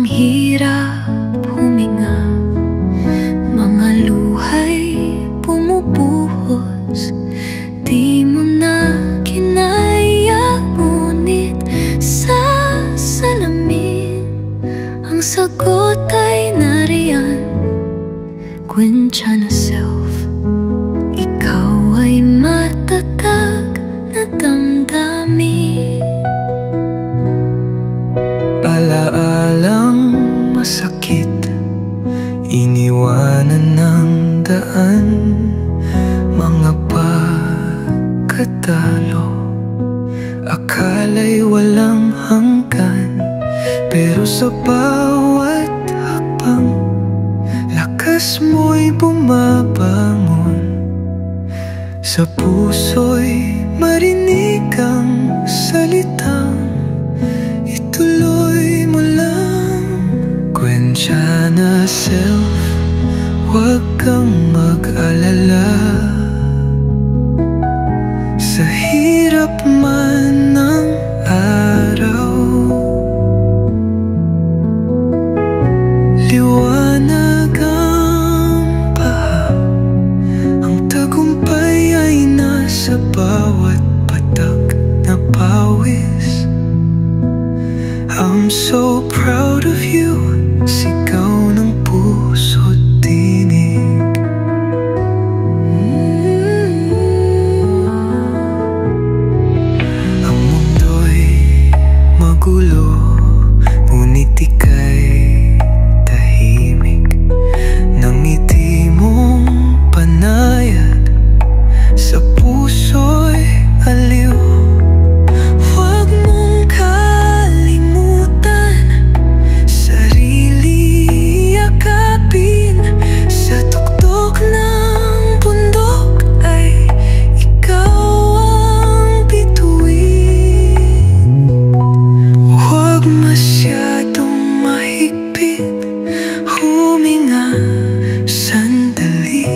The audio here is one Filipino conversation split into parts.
hirap huminga, mga luha'y bumubuhos. Di mo na kinaya, ngunit sa salamin ang sagot ay nariyan. Kwentsa na self, ikaw ay matatag na damdamin. Alaalang masakit, iniwanan ng daan, mga pagkatalo, akala'y walang hanggan. Pero sa bawat hakbang, lakas mo'y bumabangon. Sa puso'y marinig ang salitang ituloy mo lang. Kwentsa na self, huwag kang mag-alala. Sa hirap man ng araw, liwanag ang baha, ang tagumpay ay nasa bawat patak na pawis. I'm so proud of you, sigaw ng puso't tinig. Ang mundo'y magulo, ngunit ika'y tahimik. Nang ngiti mong panayad, sa puso'y aliw. Huwag mong kalimutan, sarili yakapin. Sa tuktok ng bundok ay ikaw ang bituin. Huwag masyadong mahigpit, huminga sandali.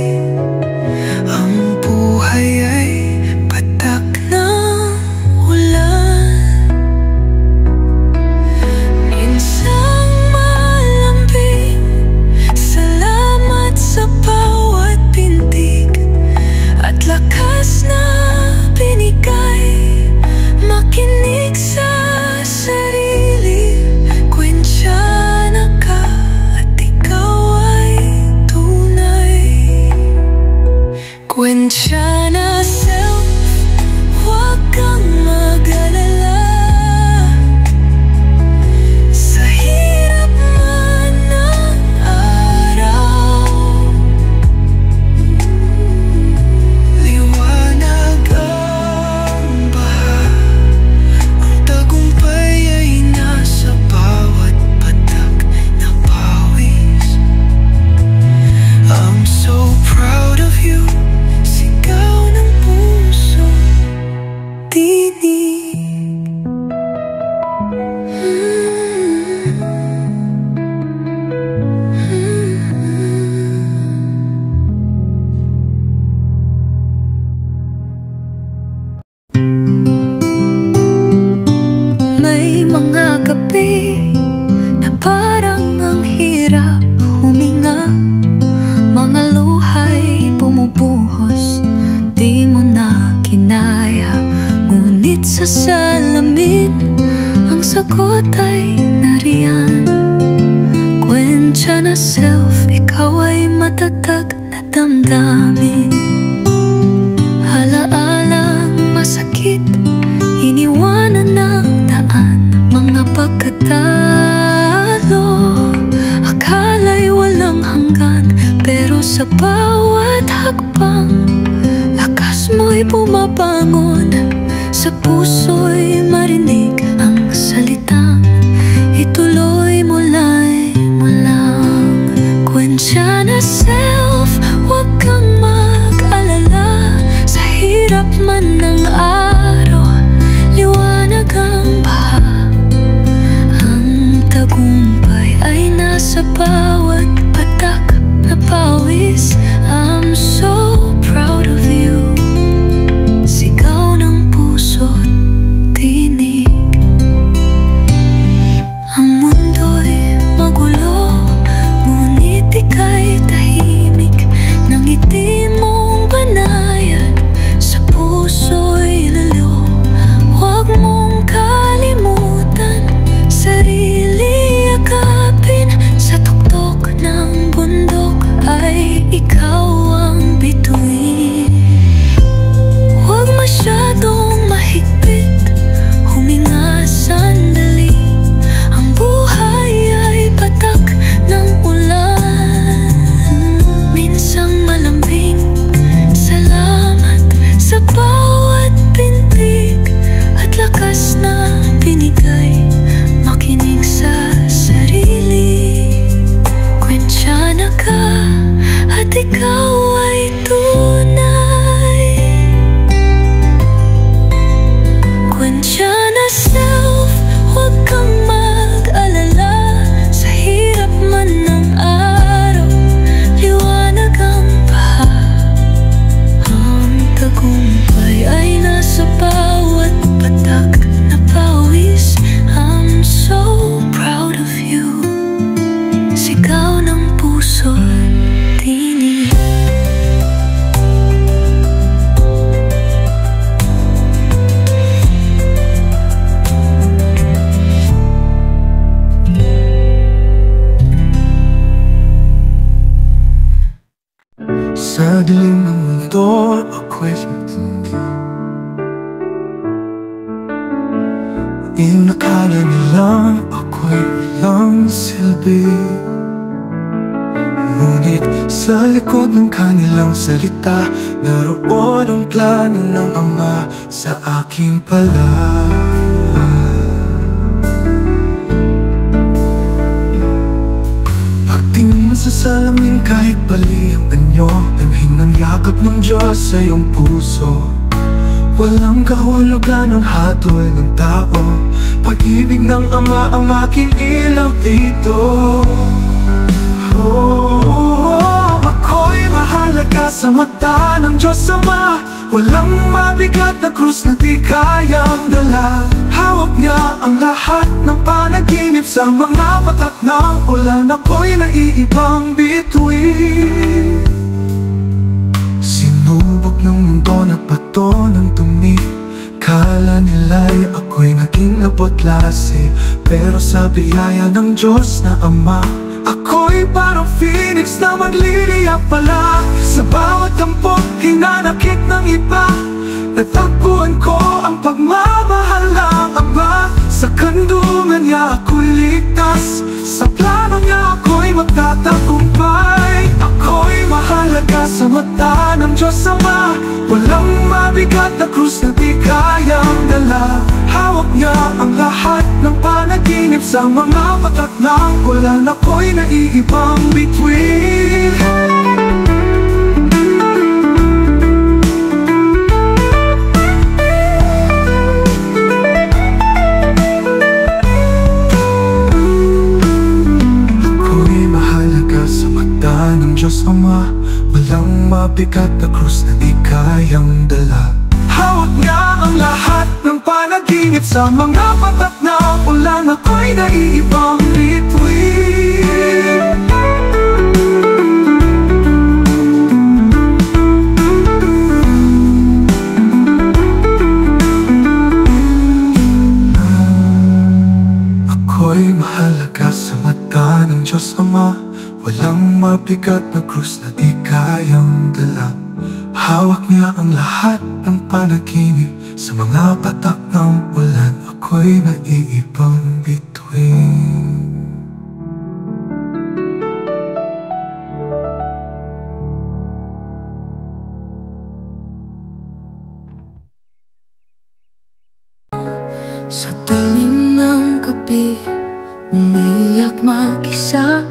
Ang buhay ay patak ng ulan, minsang malambing. Salamat sa bawat pintig at lakas na binigay. Makinig sa sarili, kwentsana ka at ikaw ay tunay. Kwentsana self, huwag kang mag-alala. Sa hirap man ng araw, liwanag ang baha, ang tagumpay ay nasa bawat patak na pawis. I'm so proud of you, sigaw ng puso tinig. May mga gabi na parang ang hirap huminga, mga luha'y bumubuhos. Di mo na kinaya, ngunit sa salamin ang sagot ay nariyan. Kwentsa na self, ikaw ay matatag na damdamin. Alaalang masakit, iniwanan ng daan, mga pagkatalo, akala'y walang hanggan. Pero sa bawat hakbang, lakas mo'y bumabangon. Sa puso'y marinig ang salitang ituloy mo lang. Kwentsa na self, huwag kang mag-alala. Sa hirap man ng araw, liwanag ang baha, ang tagumpay ay nasa bawat patak na pawis. I'm so proud of you, sigaw ng puso't tinig. Inakala nilang ako'y walang silbi, ngunit sa likod ng kanilang salita, naroon ang plano ng Ama sa aking pala. Pagtingin sa salamin kahit bali ang anyo, damhin ang yakap ng Diyos sa iyong puso. Walang kahulugan ang hatol ng tao, pag-ibig ng Ama ang aking ilaw dito. Ako'y mahalaga sa mata ng Diyos Ama, walang mabigat na krus na di kayang dala. Hawak niya ang lahat ng panaginip, sa mga patak ng ulan ako'y naiibang bituin. Sinubok ng mundo na pato ng tumi, kala nila'y ako'y naging napot-lasi, pero sa biyaya ng Diyos na Ama, ako'y parang phoenix na magliliyak pala. Sa bawat tampok hinanakit ng iba, natagpuan ko ang pagmamahal ng Ama. Sa kandungan niya ako'y ligtas, sa plano niya ako'y magtatagumpay. Ako'y mahalaga sa mata ng Diyos Ama, walang mabigat na krus na di kayang dala. Hawak niya ang lahat ng panaginip, sa mga patak ng ulan ako'y naiibang bituin. Ako'y mahalaga sa mata ng Diyos Ama, walang mabigat na krus na di kayang dala. Hawak niya ang lahat ng panaginip, sa mga patak na ulan ako'y naiibang bituin. Ako'y mahalaga sa mata ng Diyos Ama, walang mabigat na krus na di kayang dala. Hawak niya ang lahat ng panaginip, sa mga patak ng ulan ako'y naiibang bituin. Sa dilim ng gabi, umiiyak mag-isa,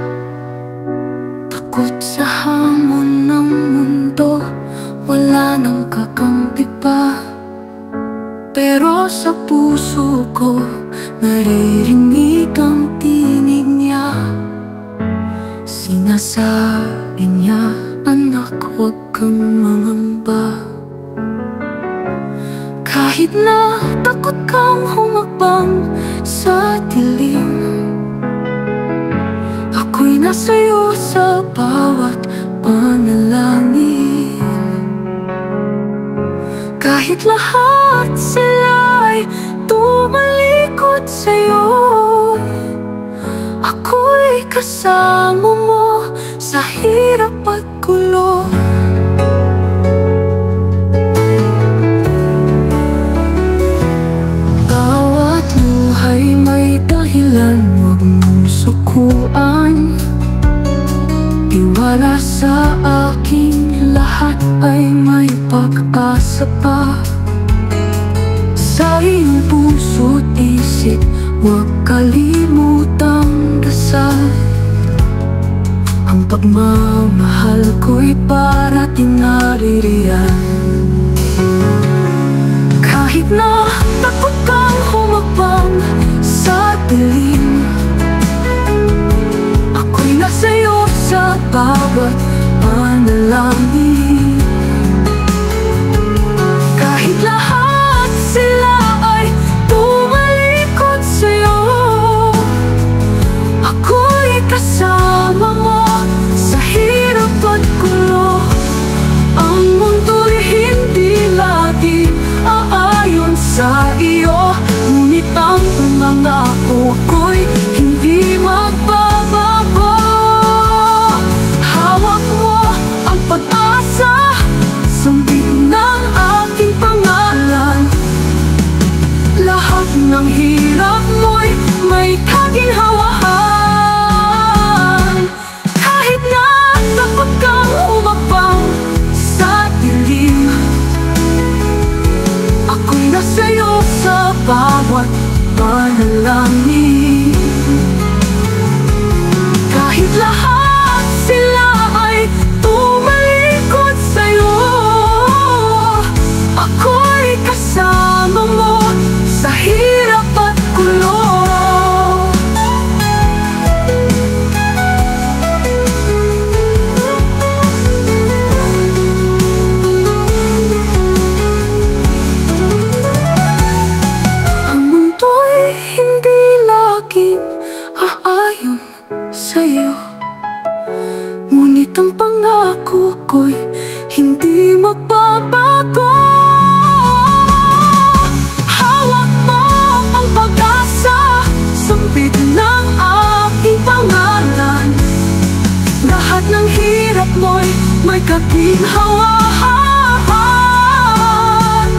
takot sa hamon ng mundo, wala nang kakampi pa. Pero sa puso ko, naririnig ang tinig niya. Sinasabi niya, anak, huwag kang mangamba. Kahit na takot kang humakbang sa dilim, ako'y nasa'yo sa bawat panalangin. Kahit lahat sila'y tumalikod sa'yo, ako'y kasama mo sa hirap at gulo. Bawat buhay may dahilan, huwag mong sukuan. Tiwala sa aking lahat ay may pag-asa pa. Sa iyong puso't isip, huwag kalimutang dasal. Ang pagmamahal ko'y parating naririyan. Kahit na takot kang humakbang sa dilim, ako'y nasa'yo sa bawat panalangin. Kahit lahat sila ay tumalikod sa'yo, ako'y kasama mo sa hirap at gulo. Ang mundo'y hindi lagi aayon sa iyo, ngunit ang pangako ko'y hindi magbabago. Hawak mo ang pag-asa, sambit ng aking pangalan. Lahat ng hirap panalangin. Kahit lahat sila ay tumalikod sa'yo, ako'y kasama mo sa hirap at gulo. Ang mundo'y hindi laging aayon sa'yo, ngunit ang pangako ko'y hindi magbabago. Hawak mo ang pag-asa, sambit ng aking pangalan. Lahat ng hirap mo'y may kaginhawaan.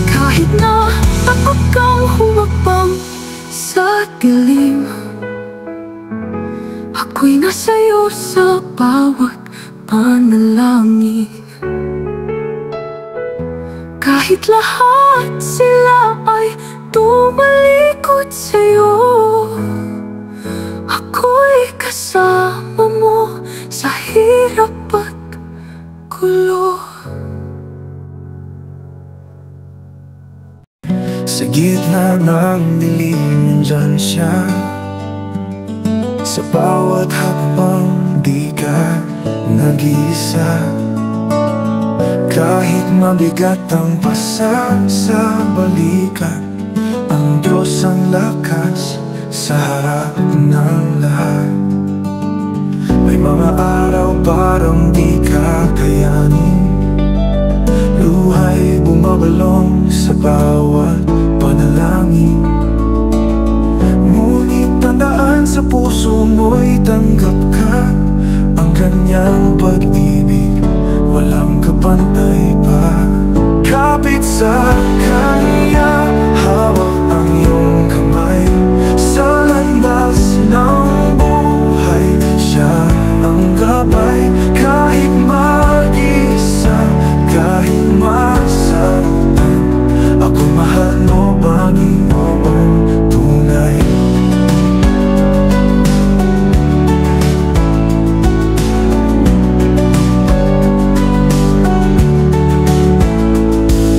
Kahit na takot kang humabang sa dilim, ako'y nasa'yo sa bawat panalangin. Kahit lahat sila ay tumalikod sa'yo, ako'y kasama mo sa hirap at gulo. Sa gitna ng dilim, nandyan siya. Sa bawat hakbang di ka nag-iisa. Kahit mabigat ang pasa sa balikat, ang Diyos ang lakas sa harap ng lahat. May mga araw parang di kakayanin, luhay bumabalong sa bawat panalangin. Ngunit tandaan, sa puso mo'y tanggap ka ang kanyang pag-ibig, walang kapantay pa. Kapit sa kanya, hawak ang iyong kamay. Sa landas ng buhay, siya ang gabay. Kahit mag-isa, kahit masaktan, ako'y mahal mo, Panginoon, tunay.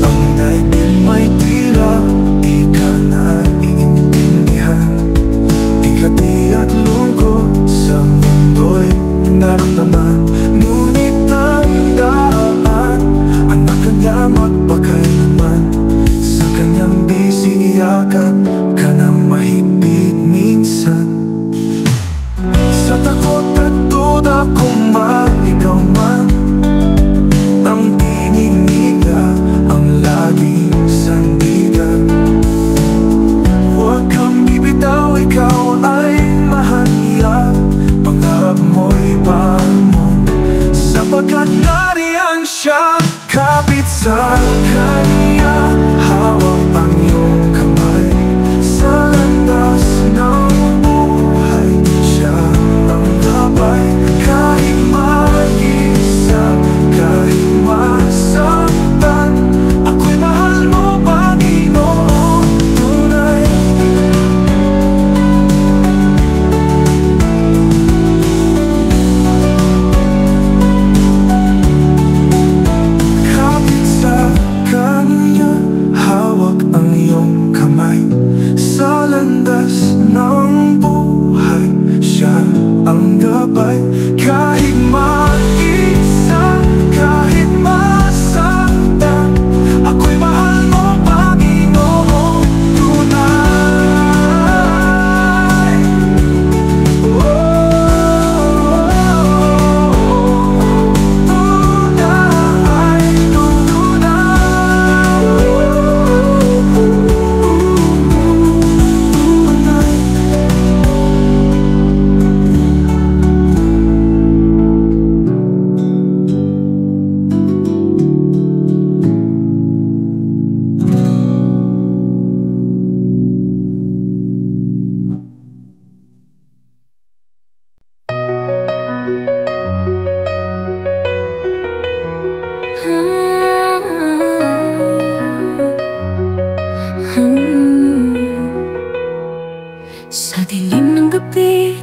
Ang daigdig may tila, di ka naiintindihan. Bigati at lungkot sa mundo'y naramdaman. Ngunit tandaan, anak ka niya magpakailanman. Sa kanyang bisig yakap ka na mahigpit minsan. Sa takot at duda kung maligaw man, ang tinig niya ang laging sandigan. Huwag kang bibitaw, ikaw ay mahalaga. Pangarap mo'y bangon, sapagkat nariyan siya. Kapit sa kanya, hawak ang iyong kamay. Sa landas ng buhay, siya ang gabay. Kahit mag-isa, kahit masaktan, ako'y mahal mo, Panginoon, tunay. Kapit sa kanya, hawak ang iyong kamay. Sa landas ng buhay, siya ang gabay. Kahit mag-isa, kahit masaktan, ako'y mahal mo, Panginoon, tunay. Tunay, tunay.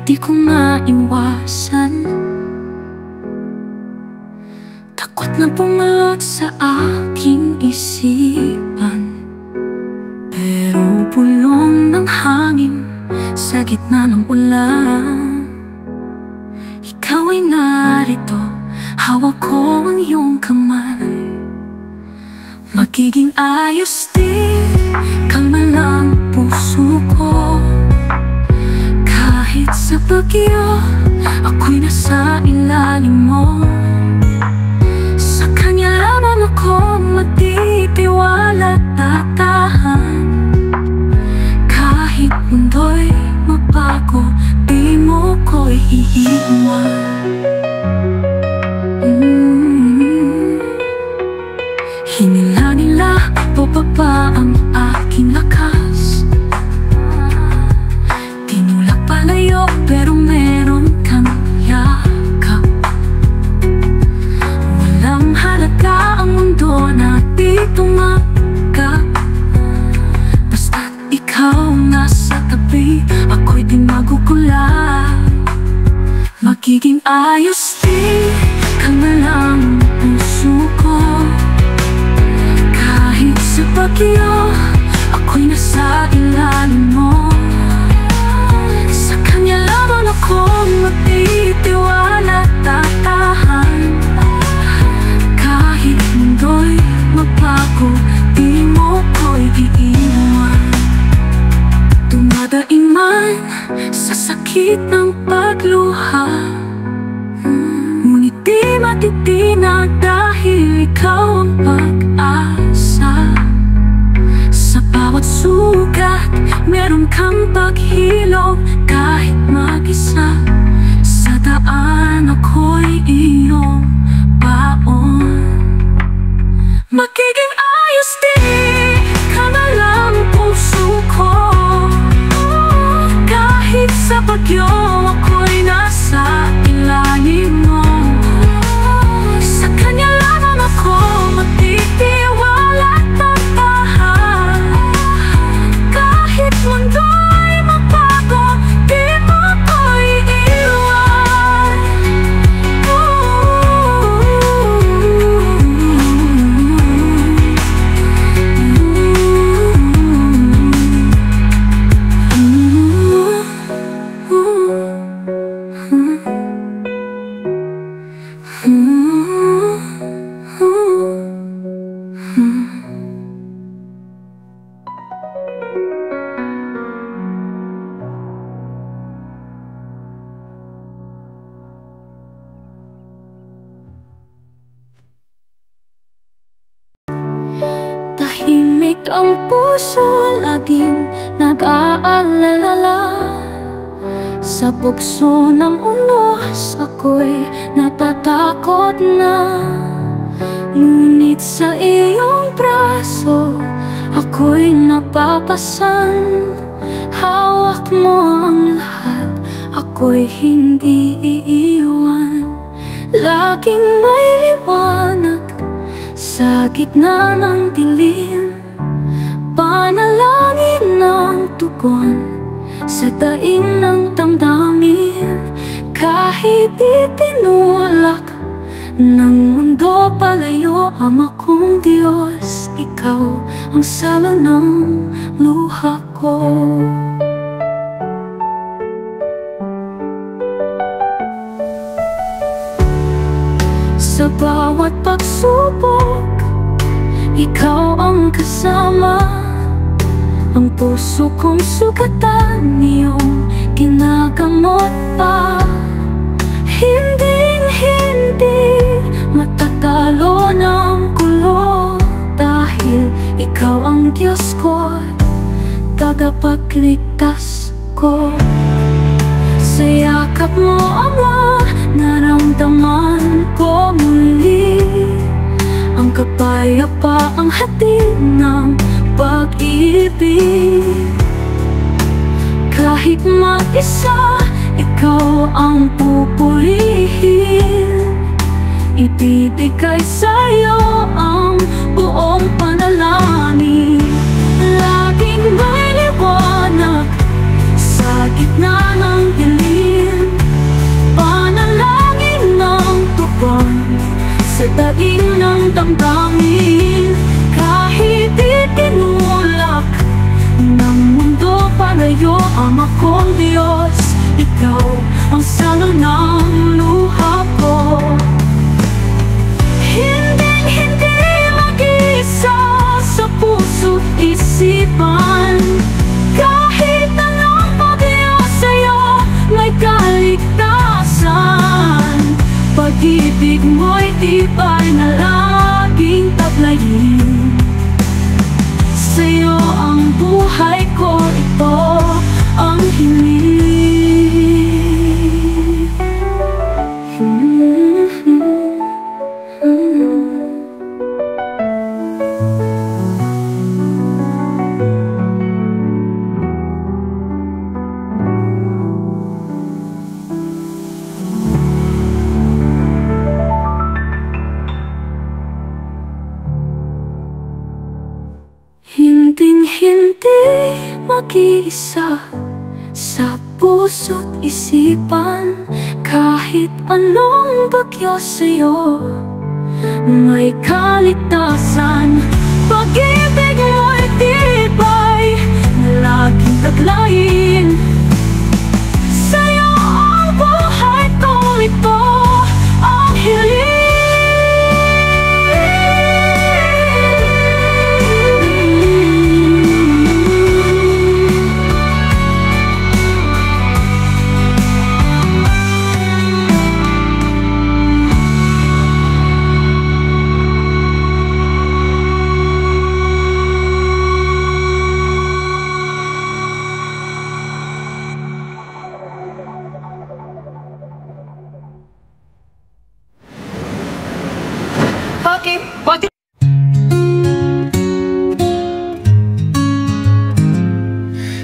di ko maiwasan. Takot na pumalot sa aking isipan, pero bulong ng hangin sa gitna ng ulan. Ikaw ay narito, hawak ko ang iyong kamay. Magiging ayos din, kalma lang puso ko. Kahit sa bagyo, ako'y nasa ilalim mo. Sa kanya lamang ako matitiwala at tatahan. Kahit mundo'y mabago, di mo ko iiwan. Hinila-nila, bababa ang aking lakas. Tinulak palayo, pero meron kang yakap. Walang halaga ang mundo na di tumaga. Basta't ikaw nasa tabi, ako'y di magugulat. Magiging ayos din, kalma lang ang puso ko. Kahit sa bagyo, ako'y nasa ilalim mo. Sa kanya lamang ako matitiwala at tatahan. Kahit mundo'y magbago, di mo ko'y iiwan. Dumadaing man sa sakit ng pagluha, ngunit di matitinag dahil ikaw ang pag-asa. Sa bawat sugat, meron kang paghilom. Kahit mag-isa, sa daan ako'y iyong baon. Magiging ayos din, kalma lang puso ko. Kahit sa bagyo, ako'y nasa ilalim mo. Sa kanya lamang ako matitiwala at tatahan. Kahit mundo'y magbago, di mo ko iiwan. Tahimik ang puso, laging nag-aalala. Sa bugso ng unos, ako'y natatakot na. Ngunit sa iyong braso, ako'y napapasan. Hawak mo ang lahat, ako'y hindi iiwan. Laging may liwanag sa gitna ng dilim. Panalangin ng tugon sa daing ng damdamin. Kahit itinulak ng mundo palayo, Ama kong Diyos, ikaw ang sala ng luha ko. Sa bawat pagsubok, ikaw ang kasama. Ang puso kong sugatan, iyong ginagamot pa. Hinding-hindi matatalo ng gulo, dahil ikaw ang Diyos ko, tagapagligtas ko. Sa yakap mo, Ama, naramdaman ko muli ang kapayapaang hatid ng pag-ibig. Kahit mag-isa, ikaw ang pupurihin. Ibibigay sa'yo ang buong panalangin. Laging may liwanag sa gitna ng dilim. isipan. Kahit anong bagyo sa'yo, may kaligtasan. Pag-ibig mo'y tibay na laging tablayin. Sa'yo ang buhay ko, ito ang hiling. Hinding-hindi mag-iisa sa puso't isipan. Kahit anong bagyo sa'yo, may kaligtasan. Pag-ibig mo'y tibay na laging taglayin. Sa'yo ang buhay ko, ito ang hiling.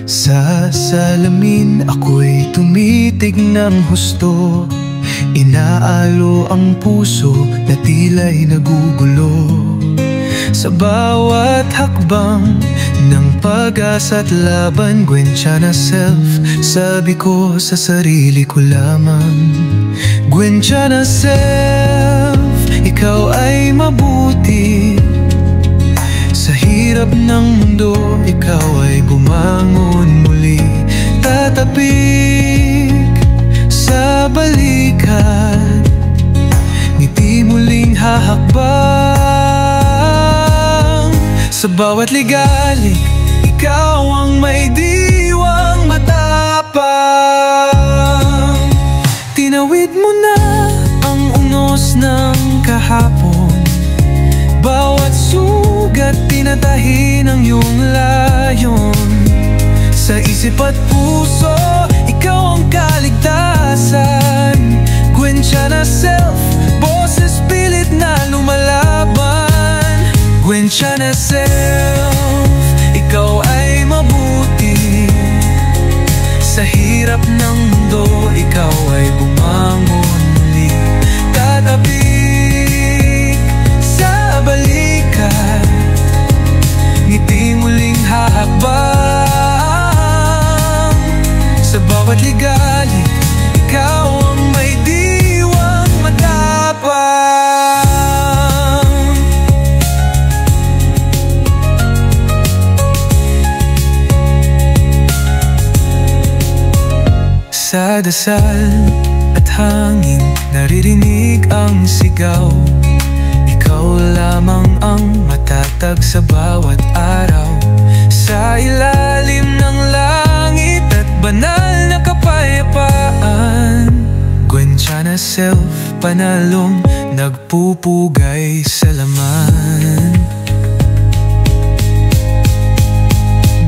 Sa salamin ako'y tumitig ng husto. Inaalo ang puso na tila'y nagugulo. Sa bawat hakbang ng pag-asa't laban, gwensya na self, sabi ko sa sarili ko lamang. Gwensya na self, ikaw ay mabuti. Sa hirap ng mundo, ikaw ay bumangon muli. Tatapik sa balikat, ngiti muling hahakbang. Sa bawat ligalig, ikaw ang may diwang matapang. Tinawid mo na ang unos ng kahapon. Bawat sugat tinatahi ng iyong layon. Sa isip at puso, ikaw ang kaligtasan. Gwensya na self, boses pilit na lumalaban. Gwensya na self, ikaw ay mabuti. Sa hirap ng mundo, ikaw ay bumangon muli. Tatapik sa balikat, ngiti muling hahakbang. Sa bawat ligalig, ikaw ang may diwang matapang. Sa dasal at hangin, naririnig ang sigaw. Ikaw lamang ang matatag sa bawat araw. Sa ilalim ng langit at banal na kapayapaan, gwensya na self, panalong nagpupugay sa laman.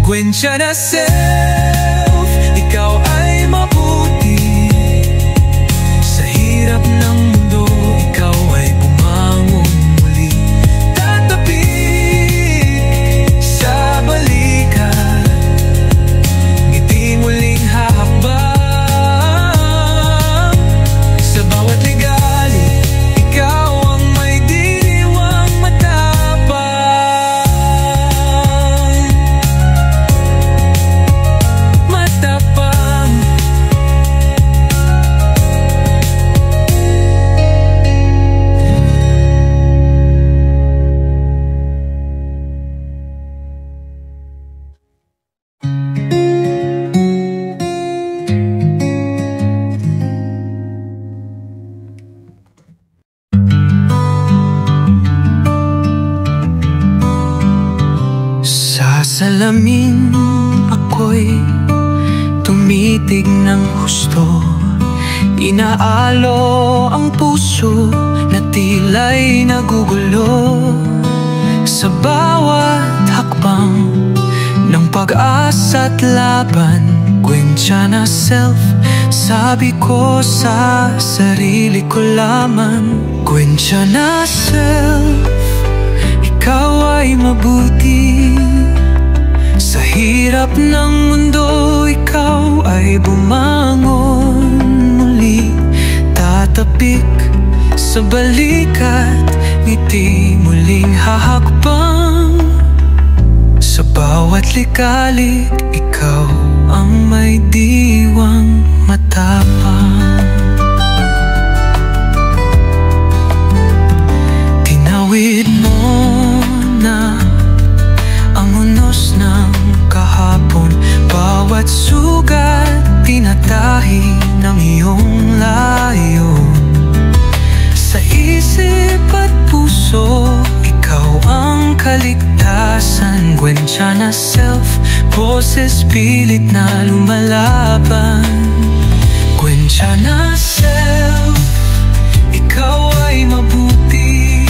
Gwensya na self, ikaw ay mabuti. Sa hirap ng mundo, ikaw ay bumangon muli. Tatapik sa balikat, ngiti muling hahakbang. Sa bawat ligalig, ikaw ang may diwang matapang. Matapang. salamin ako'y tumitig ng husto. Inaalo ang puso na tila'y nagugulo. Sa bawat hakbang ng pag-asa't laban, kwentya na self, sabi ko sa sarili ko lamang. Kwentya na self, ikaw ay mabuti. Sa hirap ng mundo, ikaw ay bumangon muli. Tatapik sa balikat, ngiti muling hahakbang. Sa bawat likalik, ikaw ang may diwang matapang. Tinawid mo na ang unos ng kahapon. Bawat sugat, pinatahi ng iyong layon. Sa isip at puso, ikaw ang kaligtasan. Kwentya na self, boses pilit na lumalaban. Kwentya na self, ikaw ay mabuti.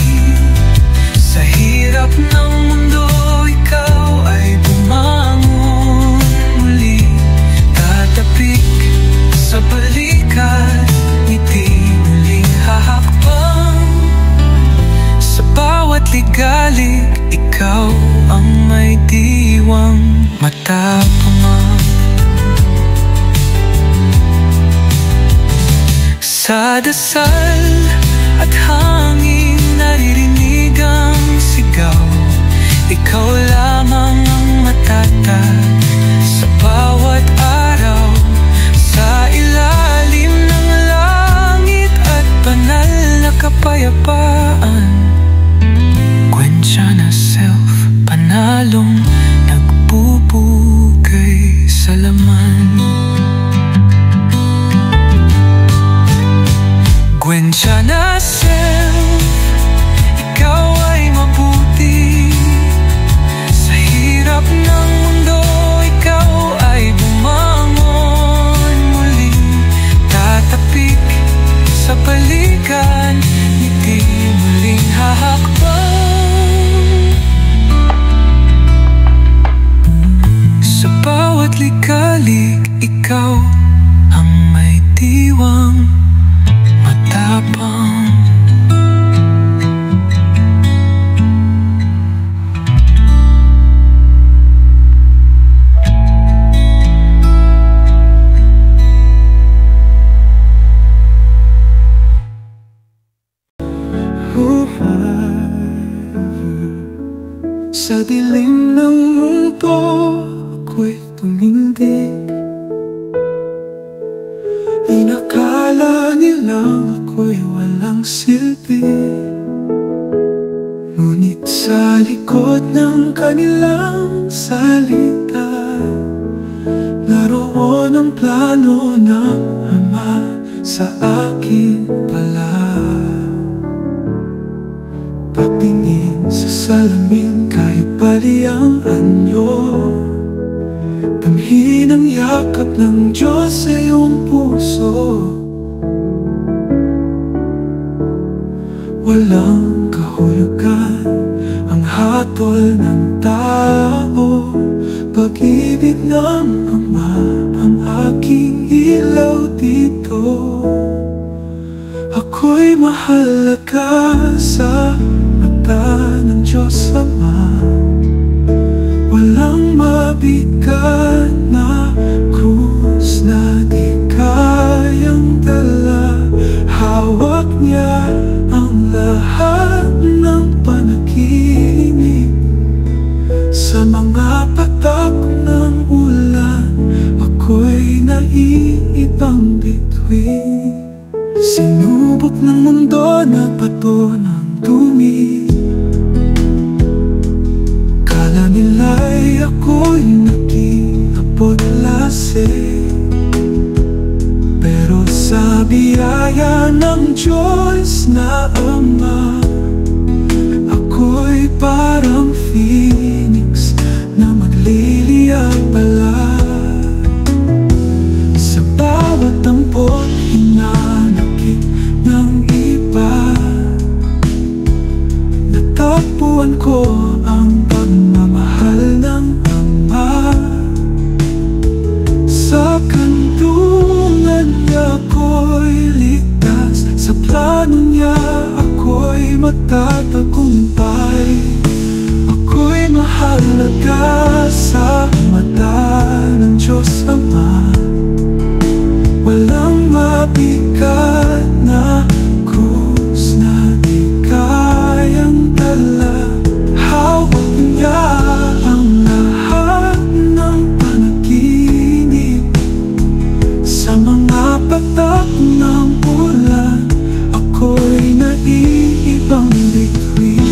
Sa hirap ng mundo, ikaw ay bumangon muli. Tatapik sa balikat, ngiti muling hahakbang. Sa bawat ligalig, ikaw ang may diwang matapang. Sa dasal at hangin, naririnig ang sigaw. Ikaw lamang ang matatag sa bawat araw. Sa ilalim ng langit at banal na kapayapaan, kwentya na self, panalong nagbubugay sa laman. Kwentya na self, ikaw ay mabuti. Sa hirap ng mundo, ikaw ay bumangon muli. Tatapik sa balikan, ngiti muling hahakbang. Sa bawat likalik, ikaw ang may diwang matapang. Sa dilim ng mundo, ako'y tumindig. Inakala nilang ako'y walang silbi, ngunit sa likod ng kanilang salita, naroon ang plano ng Ama sa akin pala. Pagtingin sa salamin, kahit bali ang anyo, damhin ang yakap ng Diyos sa iyong puso. Walang kahulugan ang hatol ng tao. Pag-ibig ng Ama ang aking ilaw dito. Ako'y mahalaga sa mata ng Diyos Ama. Walang mabigat na krus na di kayang dala. Hawak niya ang lahat ng panaginip. Sa mga patak ng ulan, ako'y naiibang bituin. Sinubok ng mundo na bato ng dumi. Kala nila'y ako'y naging apot-lase, pero sa biyaya ng Diyos na Ama, ako'y parang phoenix na sa mata ng Diyos Ama. Walang mabigat na krus na di kayang dala. Hawak niya ang lahat ng panaginip. Sa mga patak ng ulan, ako'y naiibang bituin.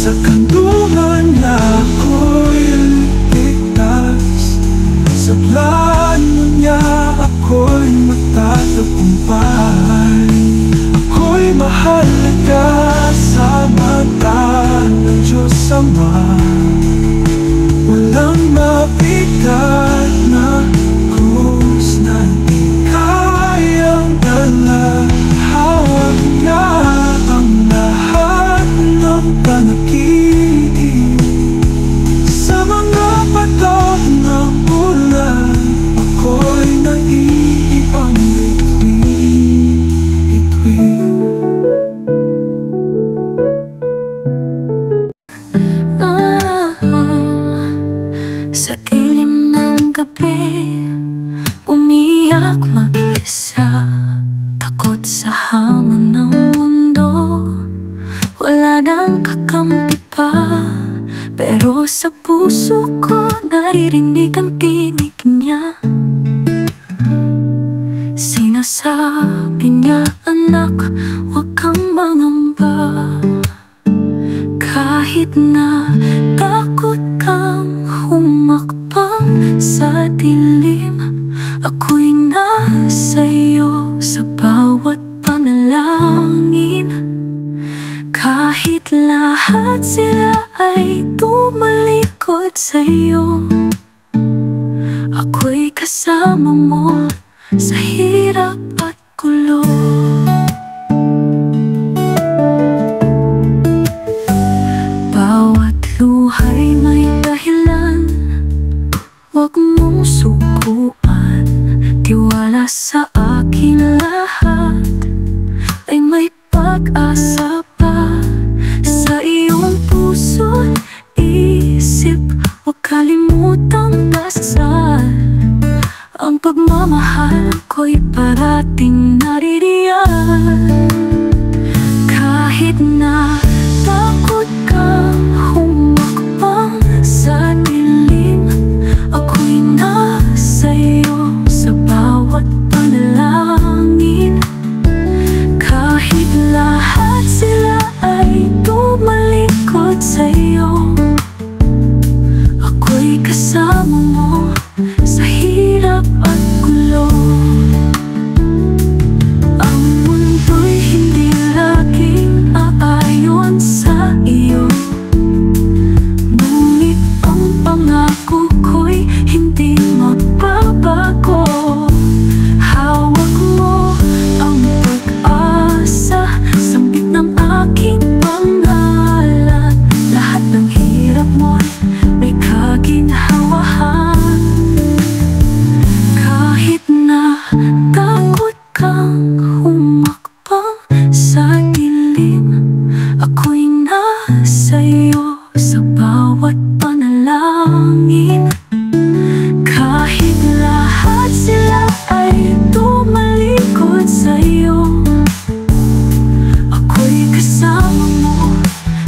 Sa kanlungan niya ako'y ligtas. Sa plano niya ako'y magtatagumpay. Ako'y mahalaga sa mata ng Diyos Ama. Walang mabigat na krus na di kayang dala. Hawak niya ang lahat ng panaginip. Sa mga patak ng ulan, ako'y naiibang bituin. Sa dilim ng gabi, umiyak mag-isa. Takot sa hamon ng mundo, wala nang kakampi pa. Pero sa puso ko naririnig ang tinig niya. Sinasabi niya, anak, huwag kang mangamba. Kahit na takot kang humakbang sa dilim, ako'y nasa'yo sa bawat panalangin. Kahit lahat sila ay tumalikod sa'yo, ako'y kasama mo sa hirap at gulo. Bawat luha'y may dahilan, huwag mong sukuan. Tiwala sa akin, lahat ay may pag-asa pa. Sa iyong puso't isip, huwag kalimutang dasal. Ang pagmamahal ko'y parating naririyan. Kahit na takot kang humakbang sa dilim, ako'y nasa'yo sa bawat panalangin. Kahit lahat sila ay tumalikod sa'yo, ako'y kasama mo sa hirap at gulo. Ang mundo'y hindi laging aayon sa iyo, ngunit ang pangako ko'y hindi magbabago. Hawak mo ang pag-asa, sambit ng aking pangalan. Lahat ng hirap mo'y may kaginhawahan. Kahit na takot kang humakbang sa dilim, ako'y nasa'yo sa bawat panalangin. Kahit lahat sila ay tumalikod sa'yo, ako'y kasama mo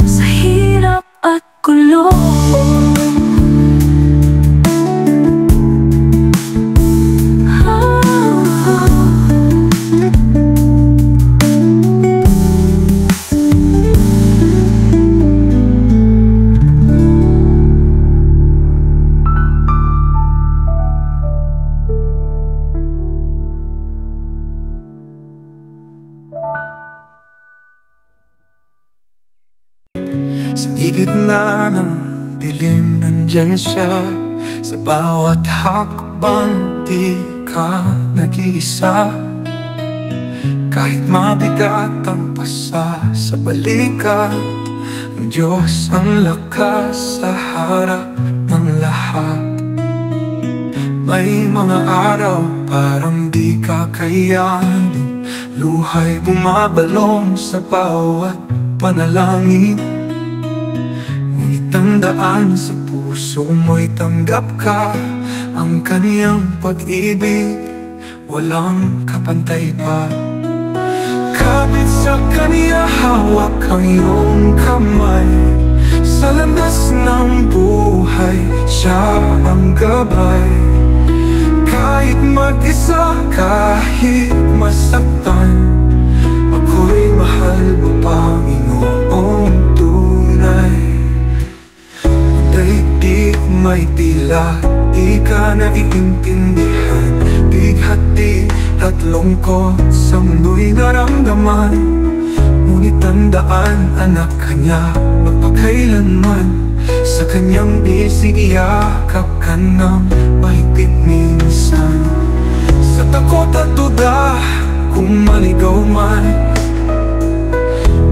sa hirap at gulo. Sa gitna ng dilim, nandyan siya. Sa bawat hakbang di ka nag-iisa. Kahit mabigat ang pasa sa balikat, ang Diyos ang lakas sa harap ng lahat. May mga araw parang di kakayanin, luhay bumabalong sa bawat panalangin. Ngunit tandaan, sa puso mo'y tanggap ka, ang kaniyang pag-ibig walang kapantay pa. Kapit sa kaniya, hawak ang iyong kamay. Sa landas ng buhay, siya ang gabay. Kahit mag-isa, kahit masaktan, ako'y mahal mo, Panginoong tunay. Daigdig may tila, di ka naiintindihan. Bighati at lungkot sa mundo'y naramdaman. Ngunit tandaan, anak ka niya magpakailanman. Sa kanyang bisig iyakap ka ng mahigpit minsan. Sa takot at duda, kung maligaw man,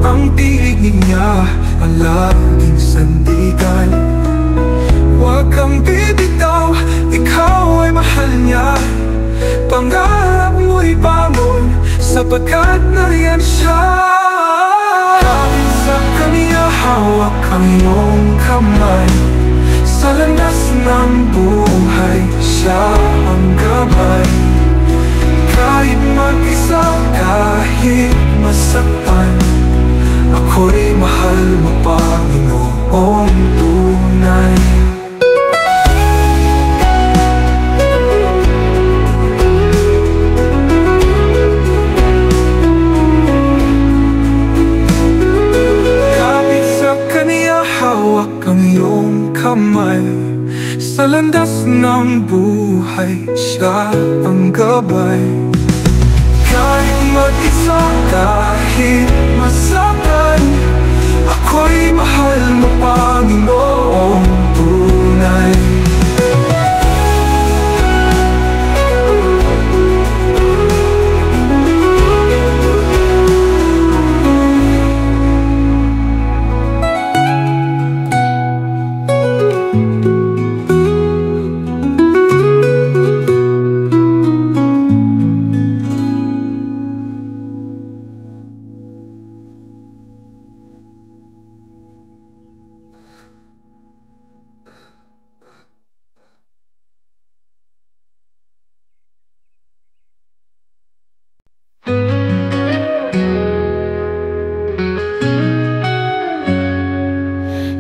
ang tinig niya ang laging sandigan. Huwag kang bibitaw, ikaw ay mahal niya. Pangarap mo'y bangon, sapagkat nariyan siya. Kapit sa kaniya, hawak ang iyong kamay. Sa landas ng buhay, siya ang gabay. Kahit mag-isa, kahit masaktan, ako'y mahal mo, Panginoong tunay. Hawak ang iyong kamay. Sa landas ng buhay, siya ang gabay. Kahit mag-isa, kahit masaktan, ako'y mahal mo, Panginoong tunay.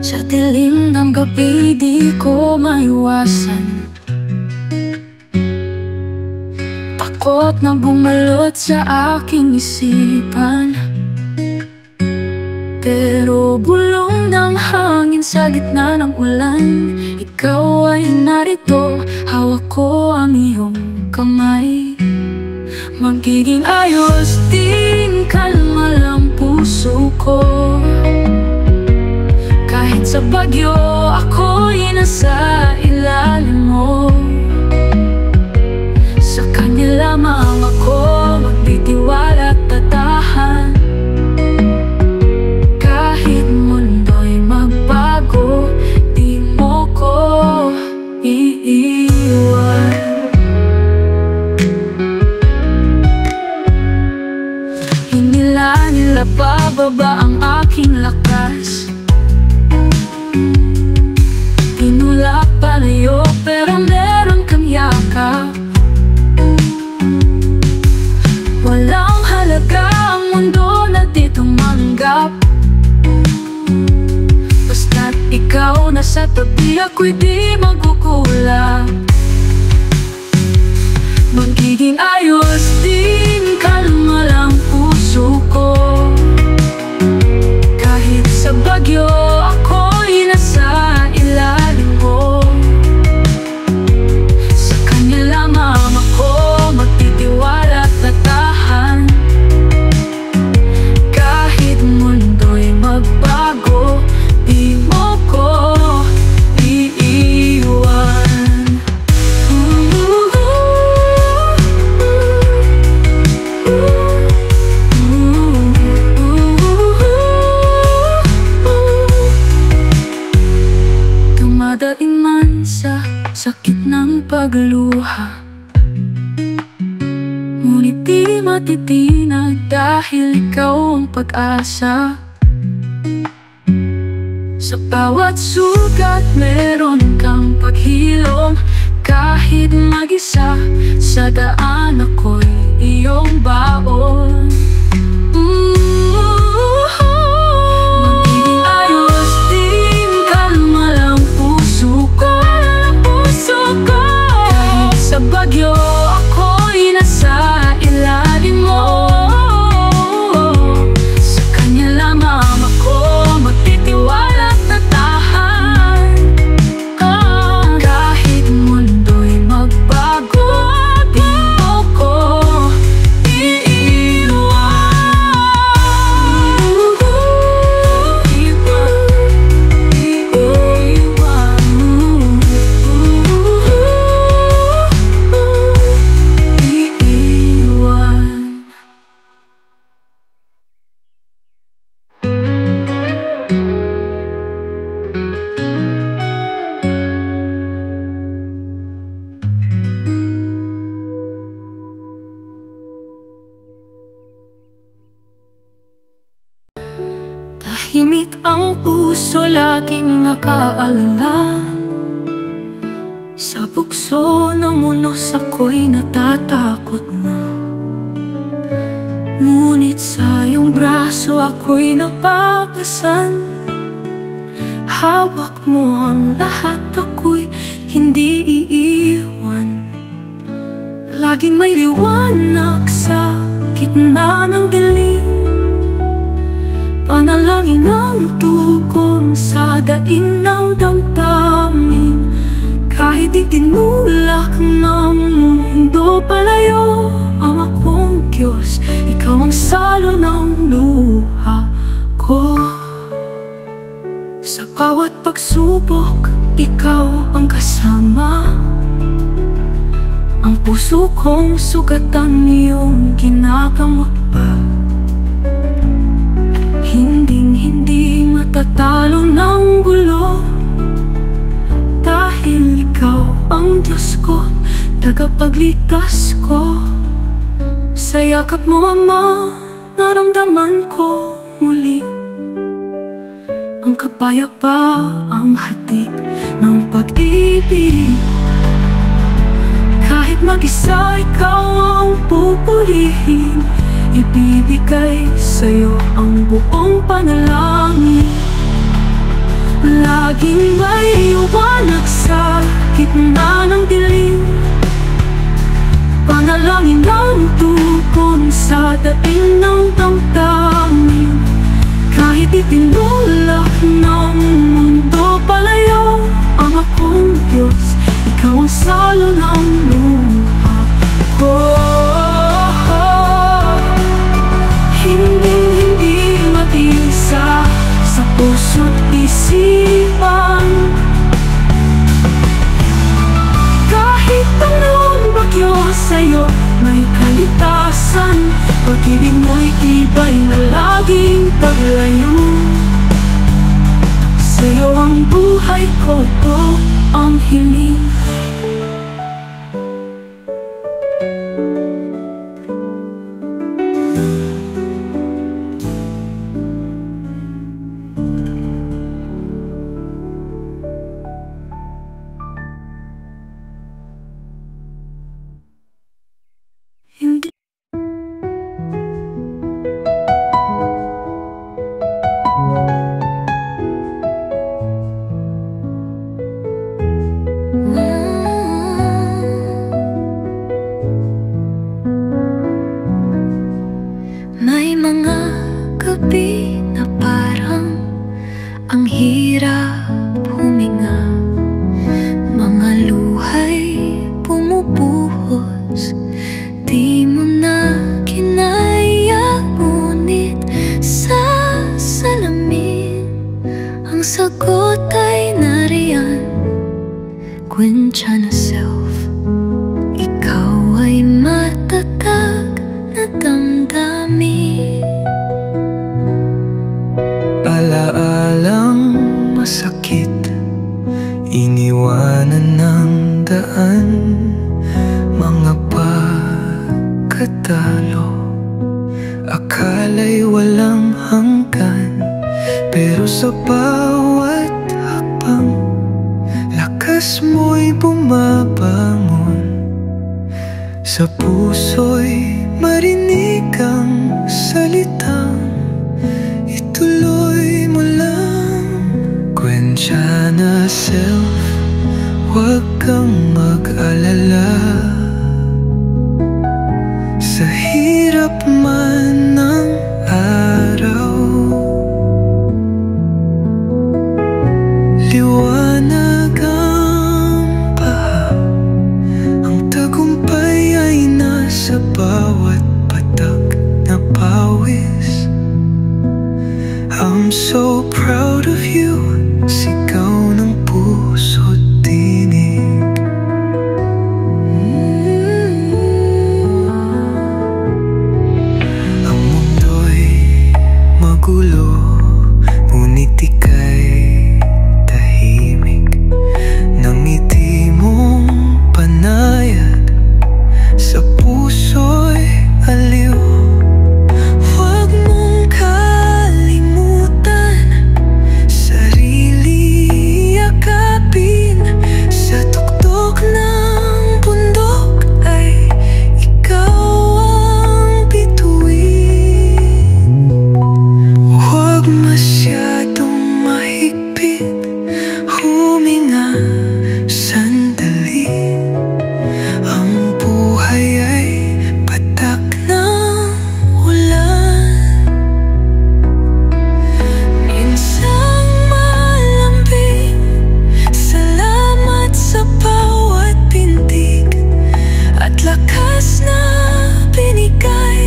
Sa dilim ng gabi, di ko maiwasan takot na bumalot sa aking isipan. Pero bulong ng hangin sa gitna ng ulan, ikaw ay narito, hawak ko ang iyong kamay. Magiging ayos din, kalma lang puso ko. Kahit sa bagyo, ako'y nasa ilalim mo. Sa kanya lamang ako magtitiwala at tatahan. Kahit mundo'y magbago, di mo ko iiwan. Hinila-nila pababa ang aking lakas. Tinulak palayo pero meron kang yakap. Walang halaga ang mundo na di tumanggap. Basta't ikaw nasa tabi, ako'y di magugulat. Magiging ayos din, kalma lang puso ko. Kahit sa bagyo, ako'y nasa ilalim mo. Sa kanya lamang ako magtitiwala at tatahan. Kahit mundo'y magbago, di mo ko iiwan. sakit ng pagluha. Ngunit di matitinag dahil ikaw ang pag-asa. Sa bawat sugat meron kang paghilom. Kahit mag-isa sa daan ako'y iyong baon. Magiging ayos din, kalma lang puso ko. Kahit sa bagyo ako'y nasa ilalim mo. Sa kanya lamang ako magtitiwala at tatahan. Kahit mundo'y magbago, di mo ko tahimik ang puso, laging nakaalala. Sa bukso ng unos ako'y natatakot na. Ngunit sa iyong braso ako'y napapasan. Hawak mo ang lahat, ako'y hindi iiwan. Laging may liwanag sa gitna ng dilim. Panalangin ang tugon sa daing ng damdamin. Kahit itinulak ng mundo palayo ang akong Diyos, ikaw ang salo ng luha ko. Sa bawat pagsubok, ikaw ang kasama. Ang puso kong sugatan iyong ginagamot pa. Hinding-hindi matatalo ng gulo. Dahil ikaw ang Diyos ko, tagapagligtas ko. Sa yakap mo, Ama, naramdaman ko muli ang kapayapaang hatid ng pag-ibig. Kahit mag-isa, ikaw ang pupurihin. Ibibigay sa'yo ang buong panalangin. Laging may liwanag sa gitna ng dilim. Panalangin ang tugon sa daing ng damdamin. Kahit itinulak ng mundo palayo ang akong Diyos, ikaw ang salo ng luha ko. Hindi matiisa sa puso't isipan. Kahit anong bagyo sa'yo may kaligtasan. Pag-ibig mo'y tibay na laging paglayo. Sa'yo ang buhay ko, to ang hiling. makatalo. Akala'y walang hanggan, pero sa bawat hakbang lakas mo'y bumabangon. Sa puso'y marinig ang salitang ituloy mo lang. Kwensya na self, huwag kang mag-alala. Sa hirap man ng araw, liwanag ang baha. Ang tagumpay ay nasa bawat patak na pawis. I'm so proud of you, sigaw ng puso't tinig. Ang mundo'y magulo, ngunit ika'y tahimik. Nang ngiti mong panayad, sa puso'y aliw. Huwag mong kalimutan, sarili yakapin. Sa tuktok ng bundok ay ikaw ang bituin. Huwag masyadong mahigpit, huminga sandali. Ang buhay ay patak ng ulan. Minsang malambing, salamat sa bawat pintig at lakas na binigay.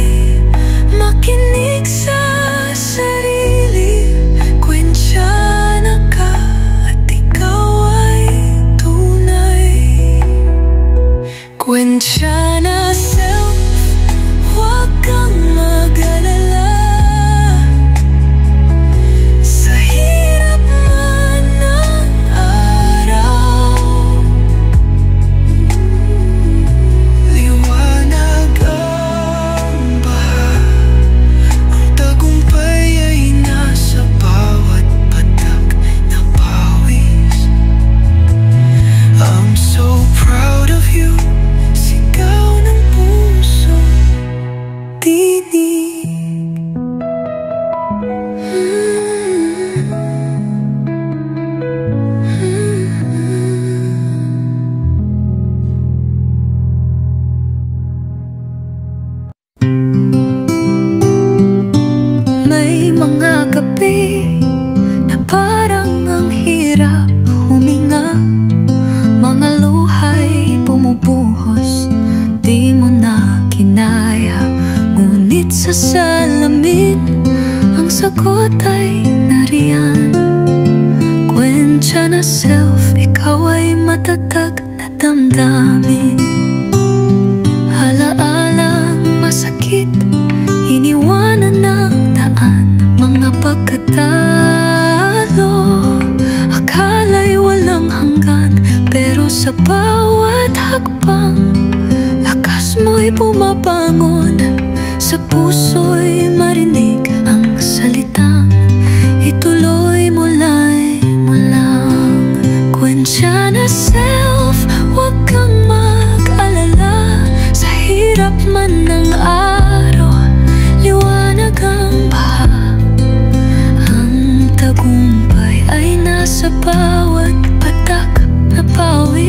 Makinig sa sarili, kwensyana ka at ikaw ay tunay. Kwensyana self, huwag kang mag-alala. Sa hirap man ng araw, liwanag ang baha. Ang tagumpay ay nasa bawat patak na pawis. I'm so proud of you, sigaw ng puso tinig. May mga gabi na parang ang hirap huminga. Mga luha'y bumubuhos, di mo na kinaya. Ngunit sa salamin, ang sagot ay nariyan. Kwensya na self, ikaw ay matatag na damdamin. Alaalang masakit, iniwanan ng daan. Mga pagkatalo, akala'y walang hanggan, pero sa bawat hakbang lakas mo'y bumabangon. Sa puso'y marinig ang salitang ituloy mo lang. Kwensya na self, huwag kang mag-alala. Sa hirap man ng araw, liwanag ang baha. Ang tagumpay ay nasa bawat patak na pawis.